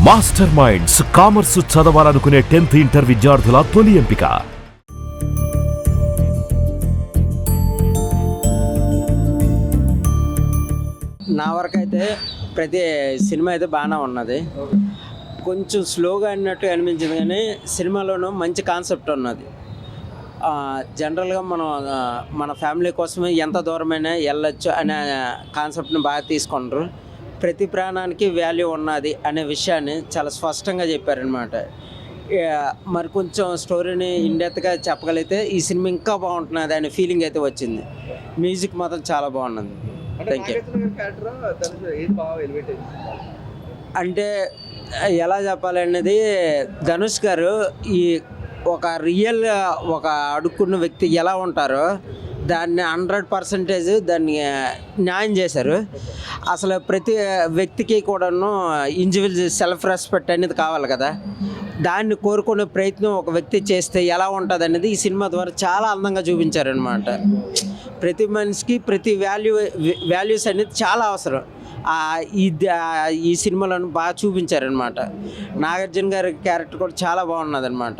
Master minds commerce చదవాలనుకునే 10th inter విద్యార్థుల తొలి ఎంపిక. నా వరకు అయితే ప్రతి సినిమా అయితే బాగానే ఉన్నది. కొంచెం స్లోగా అన్నట్టు అనిపించింది, కానీ సినిమాలోనూ మంచి కాన్సెప్ట్ ఉన్నది. జనరల్గా మనం మన ఫ్యామిలీ కోసమే ఎంత దూరమైనా వెళ్ళొచ్చు అనే కాన్సెప్ట్ని బాగా తీసుకుంటారు. ప్రతి ప్రాణానికి వాల్యూ ఉన్నది అనే విషయాన్ని చాలా స్పష్టంగా చెప్పారనమాట. మరి కొంచెం స్టోరీని ఇండెప్త్గా చెప్పగలిగితే ఈ సినిమా ఇంకా బాగుంటున్నది అనే ఫీలింగ్ అయితే వచ్చింది. మ్యూజిక్ మాత్రం చాలా బాగున్నది. Thank you. అంటే ఎలా చెప్పాలనేది, ధనుష్ గారు ఈ ఒక రియల్ ఒక అడుక్కున్న వ్యక్తి ఎలా ఉంటారో దాన్ని 100% దాన్ని న్యాయం చేశారు. అసలు ప్రతి వ్యక్తికి కూడాను ఇండివిజువల్ సెల్ఫ్ రెస్పెక్ట్ అనేది కావాలి కదా, దాన్ని కోరుకునే ప్రయత్నం ఒక వ్యక్తి చేస్తే ఎలా ఉంటుంది అనేది ఈ సినిమా ద్వారా చాలా అందంగా చూపించారనమాట. ప్రతి మనిషికి ప్రతి వాల్యూస్ అనేది చాలా అవసరం. ఈ సినిమాలను బాగా చూపించారనమాట. నాగార్జున గారి క్యారెక్టర్ కూడా చాలా బాగున్నది అనమాట.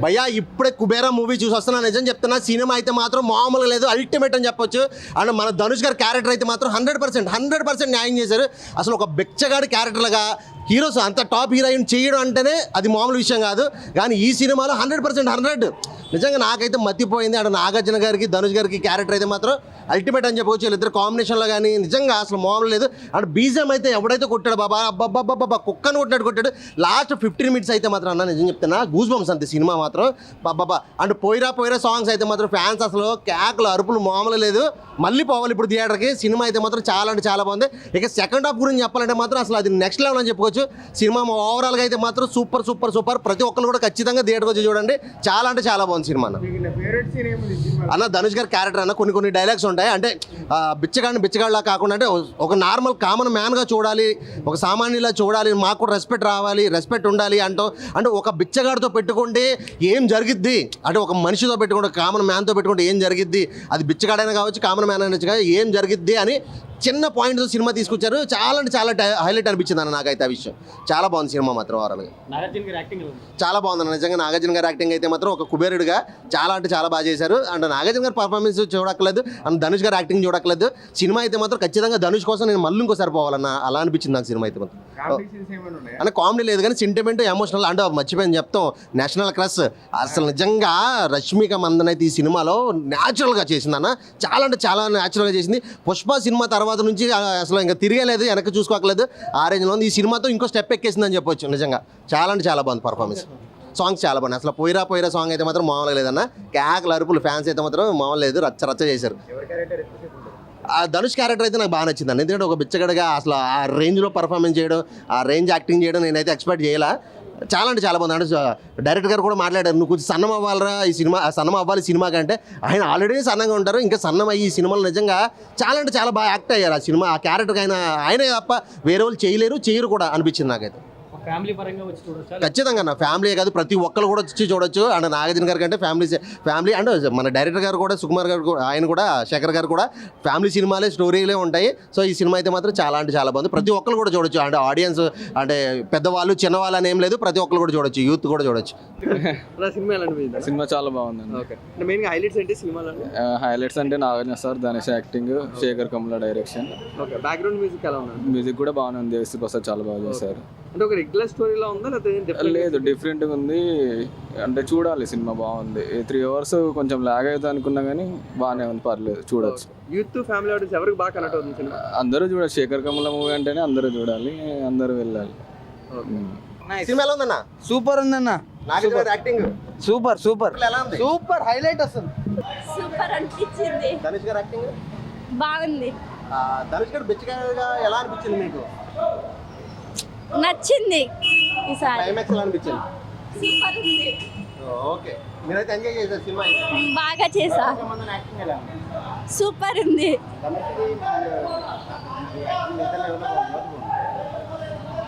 భయ్యా ఇప్పుడే కుబేరా మూవీ చూసి వస్తున్నా, నిజం చెప్తున్నా, సినిమా అయితే మాత్రం మామూలుగా లేదు, అల్టిమేట్ అని చెప్పొచ్చు. అండ్ మన ధనుష్ గారి క్యారెక్టర్ అయితే మాత్రం 100% న్యాయం చేశారు. అసలు ఒక బెచ్చగాడి క్యారెక్టర్లుగా హీరోస్ అంత టాప్ హీరోయిన్ చేయడం అంటేనే అది మామూలు విషయం కాదు. కానీ ఈ సినిమాలో 100% నిజంగా నాకైతే మతిపోయింది. అండ్ నాగార్జున గారికి ధనుష్ గారికి క్యారెక్టర్ అయితే మాత్రం అల్టిమేట్ అని చెప్పవచ్చు. వీళ్ళిద్దరు కాంబినేషన్లో కానీ నిజంగా అసలు మామూలు లేదు. అండ్ బీజం అయితే ఎవడైతే కొట్టాడు బాబా, అబ్బాబ్బాబ్బా కుక్కను కొట్టాడు. లాస్ట్ 15 minutes అయితే మాత్రం అన్న నిజం చెప్తున్నా గూస్ బంప్స్ అంతే సినిమా మాత్రం బాబా. అండ్ పోయిరా సాంగ్స్ అయితే మాత్రం ఫ్యాన్స్ అసలు కేకలు అరుపులు మామూలు లేదు. మళ్ళీ పోవాలి ఇప్పుడు థియేటర్కి. సినిమా అయితే మాత్రం చాలా అంటే చాలా బాగుంది. ఇక సెకండ్ హాఫ్ గురించి చెప్పాలంటే మాత్రం అసలు అది నెక్స్ట్ లెవెల్ అని చెప్పుకోవచ్చు. సినిమా ఓవరాల్గా అయితే మాత్రం సూపర్. ప్రతి ఒక్కరు కూడా ఖచ్చితంగా థియేటర్కి వచ్చి చూడండి. చాలా అంటే చాలా బాగుంది సినిమా అన్న. ధనుష్ గారి క్యారెక్టర్ అన్న కొన్ని డైలాగ్స్ ఉంటాయి. అంటే బిచ్చగాడిలా కాకుండా అంటే ఒక నార్మల్ కామన్ మ్యాన్గా చూడాలి, ఒక సామాన్యులా చూడాలి, మాకు కూడా రెస్పెక్ట్ ఉండాలి అంటే ఒక బిచ్చగాడితో పెట్టుకుంటే ఏం జరిగిద్ది, అంటే ఒక మనిషితో పెట్టుకుంటే కామన్ మ్యాన్తో పెట్టుకుంటే ఏం జరిగిద్ది, అది బిచ్చగాడైనా కావచ్చు కామన్ మ్యాన్ అయినా ఏం జరిగిద్ది అని చిన్న పాయింట్తో సినిమా తీసుకొచ్చారు. చాలా అంటే చాలా హైలైట్ అనిపించింది అన్న నాకైతే ఆ విషయం. చాలా బాగుంది సినిమా మాత్రం ఓవరాల్గా. చాలా బాగుంది నిజంగా. నాగార్జున గారి యాక్టింగ్ అయితే మాత్రం ఒక కుబేరుడిగా చాలా అంటే చాలా బాగా చేశారు. అండ్ నాగార్జున గారి పర్ఫార్మెన్స్ చూడక్కలేదు, అండ్ ధనుష్ గారి యాక్టింగ్ చూడక్కలేదు. సినిమా అయితే మాత్రం ఖచ్చితంగా ధనుష్ కోసం నేను మళ్ళీ ఇంకోసారి పోవాలన్న అలా అనిపించింది నాకు సినిమా అయితే మాత్రం. అంటే కామెడీ లేదు కానీ సెంటిమెంట్ ఎమోషనల్ అంటే మర్చిపోయింది చెప్తాం. నేషనల్ క్రష్ అసలు నిజంగా రష్మిక మందన్ అయితే ఈ సినిమాలో న్యాచురల్గా చేసింది అన్న. చాలా అంటే చాలా న్యాచురల్గా చేసింది. పుష్ప సినిమా తర్వాత నుంచి అసలు ఇంకా తిరగలేదు, వెనక్కి చూసుకోకలేదు. ఆ రేంజ్లో ఉంది. ఈ సినిమాతో ఇంకో స్టెప్ ఎక్కేసిందని చెప్పొచ్చు. నిజంగా చాలా అంటే చాలా బాగుంది పర్ఫార్మెన్స్. సాంగ్స్ చాలా బాగున్నాయి. అసలు పోయిరా సాంగ్ అయితే మాత్రం మామూలుగా లేదన్న. కేకలు అరుపులు ఫ్యాన్స్ అయితే మాత్రం మామూలు లేదు, రచ్చ చేశారు. ఆ ధనుష్ క్యారెక్టర్ అయితే నాకు బాగా నచ్చింది అన్న. ఎందుకంటే ఒక బిచ్చగడగా అసలు ఆ రేంజ్లో పర్ఫార్మెన్స్ చేయడం, ఆ రేంజ్ యాక్టింగ్ చేయడం నేనైతే ఎక్స్పెక్ట్ చేయాల. చాలా అంటే చాలా బాగుంది. అంటే డైరెక్టర్ గారు కూడా మాట్లాడారు, నువ్వు కొంచెం సన్నం అవ్వాలరా ఈ సినిమా, సన్నం అవ్వాలి సినిమా కంటే. ఆయన ఆల్రెడీ సన్నంగా ఉంటారు, ఇంకా సన్నం అయ్యి ఈ సినిమాలో నిజంగా చాలా అంటే చాలా బాగా యాక్ట్ అయ్యారు ఆ సినిమా. ఆ క్యారెక్టర్కి ఆయనే తప్ప వేరే వాళ్ళు చేయరు కూడా అనిపించింది నాకైతే. ఖచ్చితంగా నా ఫ్యామిలీ కాదు ప్రతి ఒక్కరు కూడా వచ్చి చూడొచ్చు. అండ్ నాగార్జున గారి కంటే ఫ్యామిలీ అండ్ మన డైరెక్టర్ గారు కూడా సుకుమార్ గారు ఆయన కూడా శేఖర్ గారు కూడా ఫ్యామిలీ సినిమాలే స్టోరీలే ఉంటాయి. సో ఈ సినిమా అయితే మాత్రం చాలా అంటే చాలా బాగుంది. ప్రతి ఒక్కరు కూడా చూడొచ్చు. అంటే ఆడియన్స్ అంటే పెద్దవాళ్ళు చిన్నవాళ్ళు అని ఏం లేదు, ప్రతి ఒక్కరు కూడా చూడొచ్చు, యూత్ కూడా చూడొచ్చు. సినిమా చాలా బాగుంది. హైలైట్స్ అంటే Nagarjuna sir, Dhanush acting, Sekhar Kammula direction, background music ఎలా ఉంది? మ్యూజిక్ కూడా బాగానే ఉంది. ప్రసాద్ చాలా బాగా చేశారు. అంటే ఒక రెగ్యులర్ స్టోరీలా ఉందా లేదు డిఫరెంట్గా ఉంది. అంటే చూడాలి, సినిమా బాగుంది. 3 hours కొంచెం లాగ్ అవుతుంది అనుకున్నా కానీ బాగానే ఉంది, పర్లేదు, చూడొచ్చు. యూత్ ఫ్యామిలీ ఆడియన్స్ ఎవరికి బాగా కనెక్ట్ అవుతుంది సినిమా? అందరూ చూడాలి. శేఖర్ కమల మూవీ అంటేనే అందరూ చూడాలి, అందరూ వెళ్ళాలి. సినిమా ఎలా ఉందన్న? సూపర్ ఉందన్న. యాక్టింగ్ సూపర్ హైలైట్ వస్తుంది. సూపర్ అనిపించింది. ధనుష్ గారి యాక్టింగ్ బాగుంది. ధనుష్ గారు బిచ్చగాడిగా ఎలా అనిపించింది మీకు? నచ్చింది. ఈసారి క్లైమాక్స్ ఎలా అనిపించింది? సూపర్ ఉంది. ఓకే, మీరైతే ఎంజాయ్ చేశారు సినిమా? బాగా చేసా. సూపర్ ఉంది.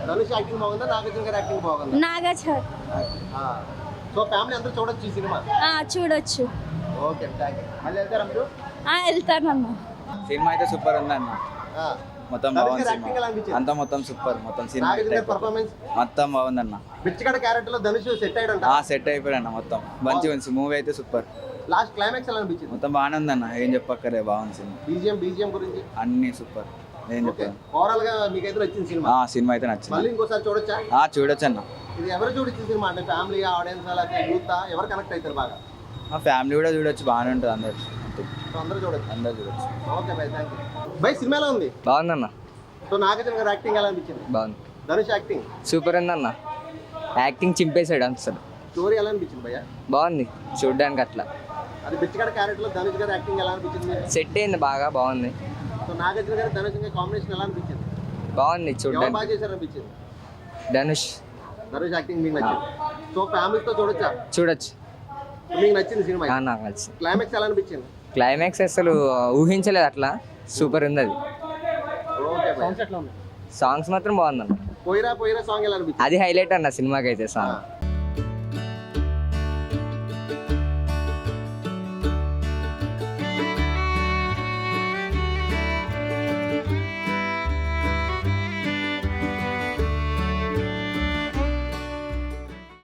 ధనుష్ యాక్టింగ్ బాగుందా, నాగార్జున గారి యాక్టింగ్ బాగుందా? నాగార్జున. సో ఫ్యామిలీ అందరూ చూడొచ్చు ఈ సినిమా? చూడొచ్చు. Okay thank you. మళ్ళీ వెళ్తారా మీరు? వెళ్తానమ్మా. సినిమా అయితే సూపర్ ఉందన్న. మొత్తం ధనుష్ బాగుంది గారి యాక్టింగ్ ఎలా సినిమా అనిపించింది? అంతా మొత్తం సూపర్ మొత్తం సినిమా నాగార్జున గారి పర్ఫార్మెన్స్ మొత్తం బాగుందన్న బిచ్చగాడ క్యారెక్టర్ లో ధనుష్ సెట్ అయ్యాడంట. సెట్ అయిపోయాడన్న మొత్తం మంచిగా ఉంది మూవీ అయితే సూపర్ లాస్ట్ క్లైమాక్స్ ఎలా అనిపించింది? మొత్తం బాగానే ఉందన్న ఏం చెప్పక్కరే బాగుంది సినిమా బీజిఎం గురించి అన్ని సూపర్ ఏం ఓకే చెప్పాను ఓవరాల్ గా మీకైతే నచ్చింది సినిమా? సినిమా అయితే నచ్చింది మళ్ళీ ఇంకోసారి చూడొచ్చా? చూడొచ్చు అన్న ఇది ఎవరు చూడొచ్చు సినిమా? అంటే ఫ్యామిలీ ఆడియన్స్ లేకపోతే యూత్ ఎవరు కనెక్ట్ అవుతారు బాగా? మా ఫ్యామిలీ కూడా చూడొచ్చు బాగానే ఉంటుంది అందరు సో అందరూ చూడొచ్చు. అందరు చూడొచ్చు okay bye thank you. By cinema ఎలా ఉంది? బాగుందన్న సో నాగార్జున గారి యాక్టింగ్ ఎలా అనిపించింది? బాగుంది ధనుష్ యాక్టింగ్ సూపర్ ఉందన్న యాక్టింగ్ చింపేశాడు అసలు స్టోరీ ఎలా అనిపించింది భయ్యా? బాగుంది చూడ్డానికి అట్లా అది బిచ్చగాడ క్యారెక్టర్ లో ధనుష్ గారి యాక్టింగ్ ఎలా అనిపించింది? సెట్ అయింది బాగా బాగుంది సో నాగార్జున గారి ధనుష్ గారి కాంబినేషన్ ఎలా అనిపించింది? బాగుంది ఎవరు చూడ్డానికి బాగా చేశారు అనిపించింది? ధనుష్ ధనుష్ యాక్టింగ్ మీకు నచ్చింది. సో ఫ్యామిలీతో చూడొచ్చా? చూడొచ్చు మీకు నచ్చింది సినిమా? నాకు నచ్చింది క్లైమాక్స్ ఎలా అనిపించింది? క్లైమాక్స్ అసలు ఊహించలేదు అట్లా సూపర్ ఉంది అది ఓకే సాంగ్స్ ఎట్లా ఉంది? సాంగ్స్ మాత్రం బాగుందన్న పోయిరా సాంగ్ ఎలా అనిపించింది? అది హైలైట్ అన్న సినిమాకి అయితే సాంగ్